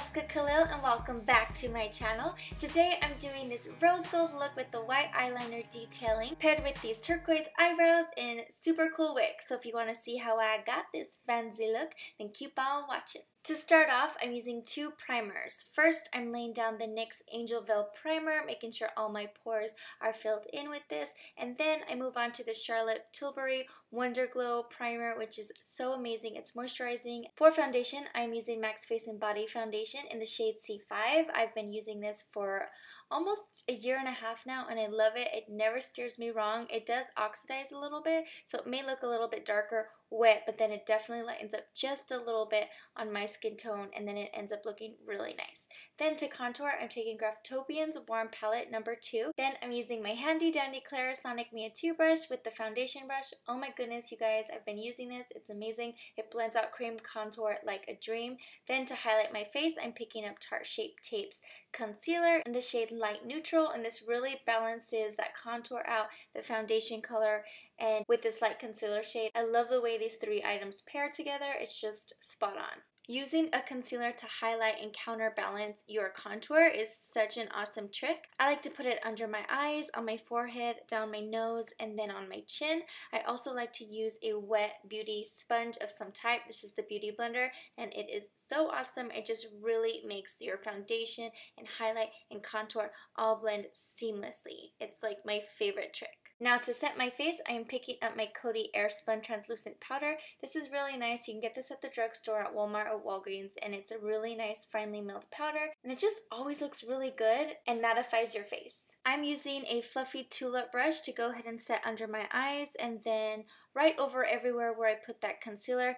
Jessica Kalil and welcome back to my channel. Today I'm doing this rose gold look with the white eyeliner detailing paired with these turquoise eyebrows in super cool wig. So if you want to see how I got this fancy look, then keep on watching. To start off, I'm using two primers. First, I'm laying down the NYX Angel Veil Primer, making sure all my pores are filled in with this. And then I move on to the Charlotte Tilbury Wonder Glow Primer, which is so amazing. It's moisturizing. For foundation, I'm using MAC's Face and Body Foundation in the shade C5. I've been using this for almost a year and a half now, and I love it. It never steers me wrong. It does oxidize a little bit, so it may look a little bit darker wet, but then it definitely lightens up just a little bit on my skin tone, and then it ends up looking really nice. Then to contour, I'm taking Graftobian's Warm Palette number 2. Then I'm using my handy dandy Clarisonic Mia 2 brush with the foundation brush. Oh my goodness, you guys, I've been using this. It's amazing. It blends out cream contour like a dream. Then to highlight my face, I'm picking up Tarte Shape Tape's concealer in the shade Light Neutral, and this really balances that contour out, the foundation color, and with this light concealer shade. I love the way these three items pair together. It's just spot on. Using a concealer to highlight and counterbalance your contour is such an awesome trick. I like to put it under my eyes, on my forehead, down my nose, and then on my chin. I also like to use a wet beauty sponge of some type. This is the Beauty Blender, and it is so awesome. It just really makes your foundation and highlight and contour all blend seamlessly. It's like my favorite trick. Now to set my face, I am picking up my Coty Airspun Translucent Powder. This is really nice. You can get this at the drugstore at Walmart or Walgreens, and it's a really nice finely milled powder, and it just always looks really good and mattifies your face. I'm using a fluffy tulip brush to go ahead and set under my eyes and then right over everywhere where I put that concealer.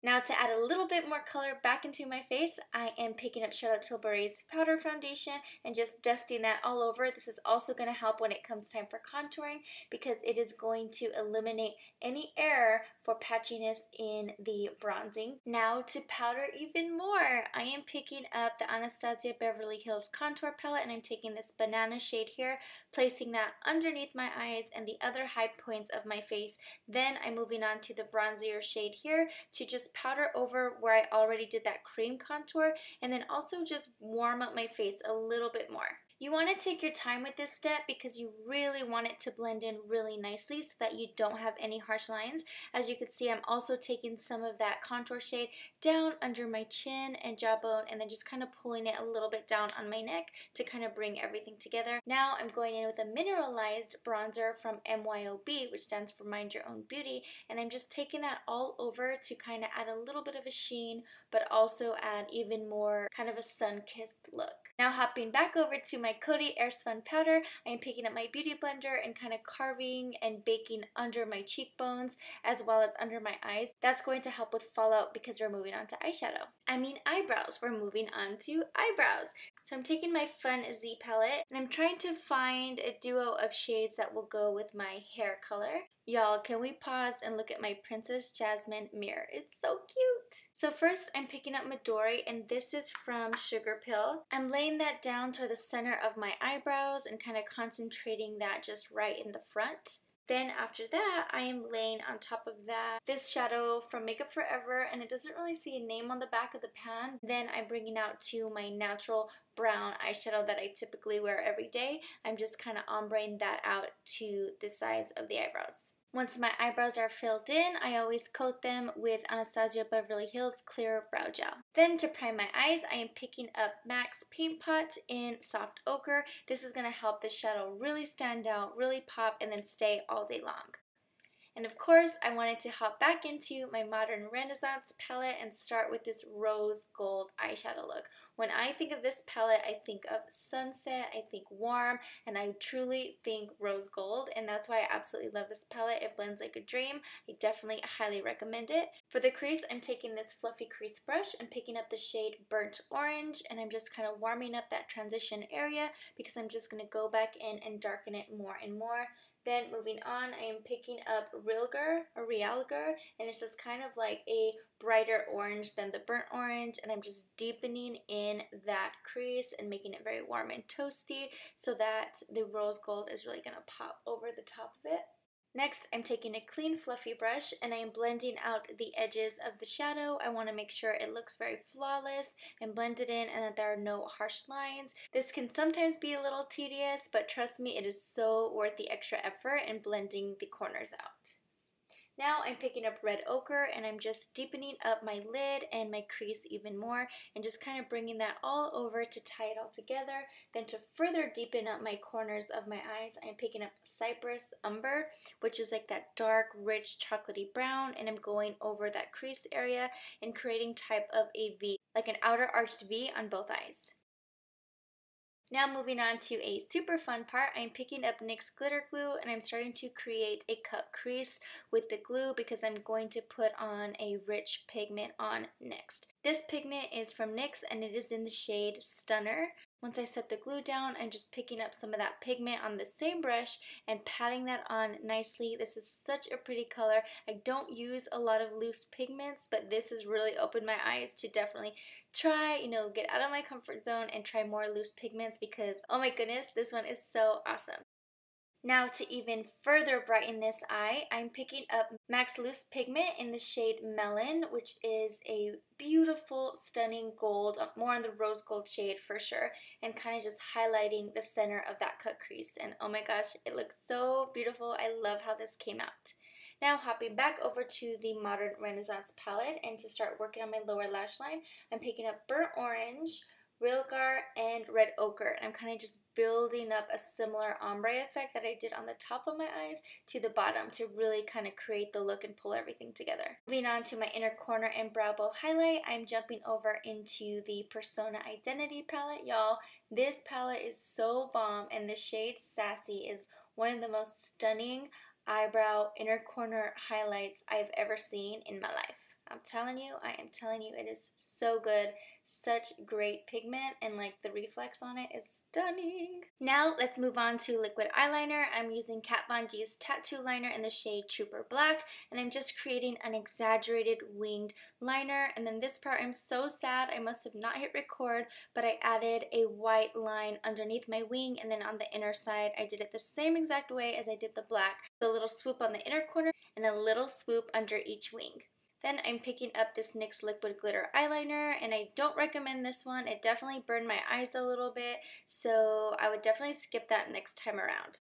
Now to add a little bit more color back into my face, I am picking up Charlotte Tilbury's powder foundation and just dusting that all over. This is also going to help when it comes time for contouring because it is going to eliminate any error for patchiness in the bronzing. Now to powder even more, I am picking up the Anastasia Beverly Hills Contour Palette, and I'm taking this banana shade here, placing that underneath my eyes and the other high points of my face. Then I'm moving on to the bronzier shade here to just powder over where I already did that cream contour, and then also just warm up my face a little bit more. You want to take your time with this step because you really want it to blend in really nicely so that you don't have any harsh lines. As you can see, I'm also taking some of that contour shade down under my chin and jawbone and then just kind of pulling it a little bit down on my neck to kind of bring everything together. Now I'm going in with a mineralized bronzer from MYOB, which stands for Mind Your Own Beauty, and I'm just taking that all over to kind of add a little bit of a sheen, but also add even more kind of a sun-kissed look. Now hopping back over to my Coty Airspun powder, I am picking up my Beauty Blender and kind of carving and baking under my cheekbones as well as under my eyes. That's going to help with fallout because we're moving on to eyebrows. We're moving on to eyebrows. So I'm taking my Fun Z palette and I'm trying to find a duo of shades that will go with my hair color. Y'all, can we pause and look at my Princess Jasmine mirror? It's so cute. So first I'm picking up Midori, and this is from Sugar Pill. I'm laying that down toward the center of my eyebrows and kind of concentrating that just right in the front. Then after that, I am laying on top of that this shadow from Makeup Forever, and it doesn't really see a name on the back of the pan. Then I'm bringing out to my natural brown eyeshadow that I typically wear every day. I'm just kind of ombreing that out to the sides of the eyebrows. Once my eyebrows are filled in, I always coat them with Anastasia Beverly Hills Clear Brow Gel. Then to prime my eyes, I am picking up MAC's Paint Pot in Soft Ochre. This is going to help the shadow really stand out, really pop, and then stay all day long. And of course, I wanted to hop back into my Modern Renaissance palette and start with this rose gold eyeshadow look. When I think of this palette, I think of sunset, I think warm, and I truly think rose gold, and that's why I absolutely love this palette. It blends like a dream. I definitely highly recommend it. For the crease, I'm taking this fluffy crease brush and picking up the shade Burnt Orange, and I'm just kind of warming up that transition area because I'm just going to go back in and darken it more and more. Then moving on, I am picking up Realgar, and it's just kind of like a brighter orange than the burnt orange, and I'm just deepening in that crease and making it very warm and toasty so that the rose gold is really going to pop over the top of it. Next, I'm taking a clean fluffy brush and I am blending out the edges of the shadow. I want to make sure it looks very flawless and blended in and that there are no harsh lines. This can sometimes be a little tedious, but trust me, it is so worth the extra effort in blending the corners out. Now I'm picking up red ochre and I'm just deepening up my lid and my crease even more and just kind of bringing that all over to tie it all together. Then to further deepen up my corners of my eyes, I'm picking up Cypress Umber, which is like that dark, rich, chocolatey brown, and I'm going over that crease area and creating type of a V, like an outer arched V on both eyes. Now moving on to a super fun part, I'm picking up NYX glitter glue and I'm starting to create a cut crease with the glue because I'm going to put on a rich pigment on next. This pigment is from NYX and it is in the shade Stunner. Once I set the glue down, I'm just picking up some of that pigment on the same brush and patting that on nicely. This is such a pretty color. I don't use a lot of loose pigments, but this has really opened my eyes to definitely try, get out of my comfort zone and try more loose pigments because, oh my goodness, this one is so awesome. Now to even further brighten this eye, I'm picking up MAC's Loose Pigment in the shade Melon, which is a beautiful, stunning gold, more on the rose gold shade for sure, and kind of just highlighting the center of that cut crease. And oh my gosh, it looks so beautiful. I love how this came out. Now hopping back over to the Modern Renaissance palette, and to start working on my lower lash line, I'm picking up Burnt Orange, Rilgar, and Red Ochre. I'm kind of just building up a similar ombre effect that I did on the top of my eyes to the bottom to really kind of create the look and pull everything together. Moving on to my inner corner and brow bow highlight, I'm jumping over into the Persona Identity palette. Y'all, this palette is so bomb, and the shade Sassy is one of the most stunning eyebrow inner corner highlights I've ever seen in my life. I'm telling you, I am telling you, it is so good. Such great pigment, and like the reflex on it is stunning. Now let's move on to liquid eyeliner. I'm using Kat Von D's Tattoo Liner in the shade Trooper Black, and I'm just creating an exaggerated winged liner. And then this part, I'm so sad, I must have not hit record, but I added a white line underneath my wing, and then on the inner side, I did it the same exact way as I did the black. A little swoop on the inner corner and a little swoop under each wing. Then I'm picking up this NYX Liquid Glitter Eyeliner, and I don't recommend this one. It definitely burned my eyes a little bit, so I would definitely skip that next time around.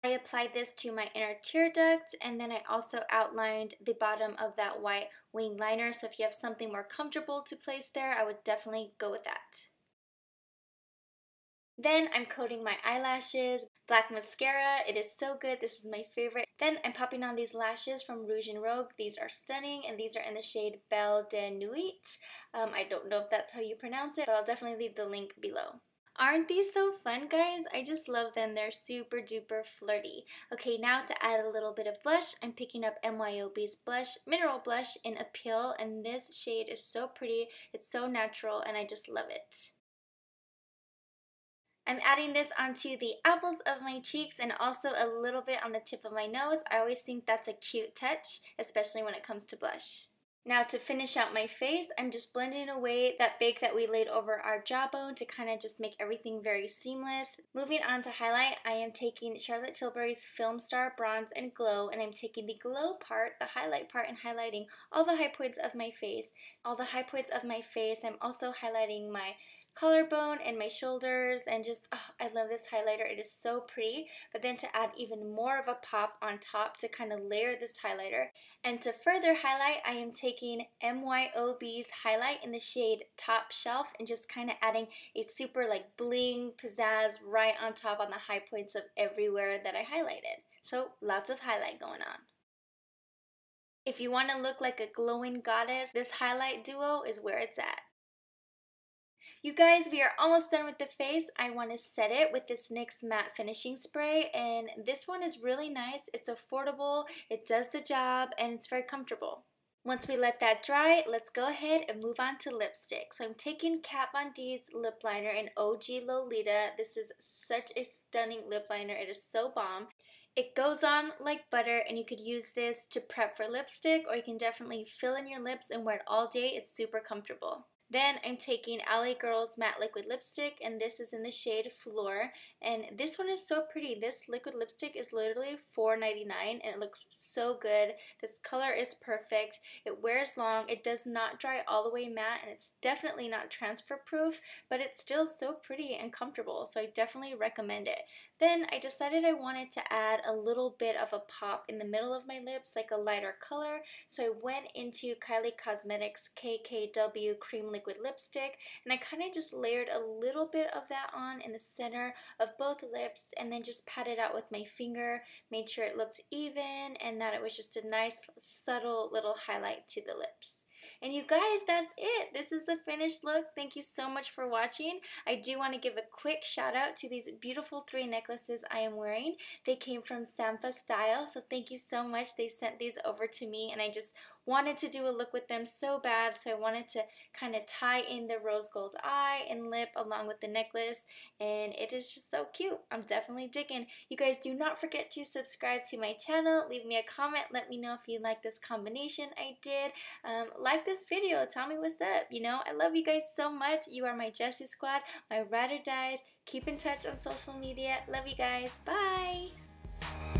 I applied this to my inner tear duct, and then I also outlined the bottom of that white wing liner, so if you have something more comfortable to place there, I would definitely go with that. Then I'm coating my eyelashes, black mascara. It is so good. This is my favorite. Then I'm popping on these lashes from Rouge and Rogue. These are stunning, and these are in the shade Belle de Nuit. I don't know if that's how you pronounce it, but I'll definitely leave the link below. Aren't these so fun, guys? I just love them. They're super duper flirty. Okay, now to add a little bit of blush, I'm picking up MYOB's blush, Mineral Blush in Appeal, and this shade is so pretty. It's so natural, and I just love it. I'm adding this onto the apples of my cheeks and also a little bit on the tip of my nose. I always think that's a cute touch, especially when it comes to blush. Now to finish out my face, I'm just blending away that bake that we laid over our jawbone to kind of just make everything very seamless. Moving on to highlight, I am taking Charlotte Tilbury's Filmstar Bronze and Glow, and I'm taking the glow part, the highlight part, and highlighting all the high points of my face. All the high points of my face, I'm also highlighting my collarbone and my shoulders, and just, oh, I love this highlighter. It is so pretty. But then to add even more of a pop on top to kind of layer this highlighter. And to further highlight, I am taking MYOB's highlight in the shade Top Shelf and just kind of adding a super like bling pizzazz right on top on the high points of everywhere that I highlighted. So lots of highlight going on. If you want to look like a glowing goddess, this highlight duo is where it's at. You guys, we are almost done with the face. I want to set it with this NYX Matte Finishing Spray, and this one is really nice. It's affordable, it does the job, and it's very comfortable. Once we let that dry, let's go ahead and move on to lipstick. So I'm taking Kat Von D's lip liner in OG Lolita. This is such a stunning lip liner. It is so bomb. It goes on like butter, and you could use this to prep for lipstick, or you can definitely fill in your lips and wear it all day. It's super comfortable. Then I'm taking LA Girl's Matte Liquid Lipstick, and this is in the shade Fleur. And this one is so pretty. This liquid lipstick is literally $4.99, and it looks so good. This color is perfect. It wears long. It does not dry all the way matte, and it's definitely not transfer proof, but it's still so pretty and comfortable, so I definitely recommend it. Then I decided I wanted to add a little bit of a pop in the middle of my lips, like a lighter color, so I went into Kylie Cosmetics KKW Cream Liquid Lipstick, and I kind of just layered a little bit of that on in the center of both lips, and then just patted out with my finger, made sure it looked even, and that it was just a nice subtle little highlight to the lips. And you guys, that's it. This is the finished look. Thank you so much for watching. I do want to give a quick shout out to these beautiful 3 necklaces I am wearing. They came from Sampa Style, so thank you so much. They sent these over to me, and I just wanted to do a look with them so bad, so I wanted to kind of tie in the rose gold eye and lip along with the necklace, and it is just so cute. I'm definitely digging. You guys, do not forget to subscribe to my channel. Leave me a comment. Let me know if you like this combination I did. Like this video. Tell me what's up. You know, I love you guys so much. You are my Jessie Squad, my ride or dies. Keep in touch on social media. Love you guys. Bye.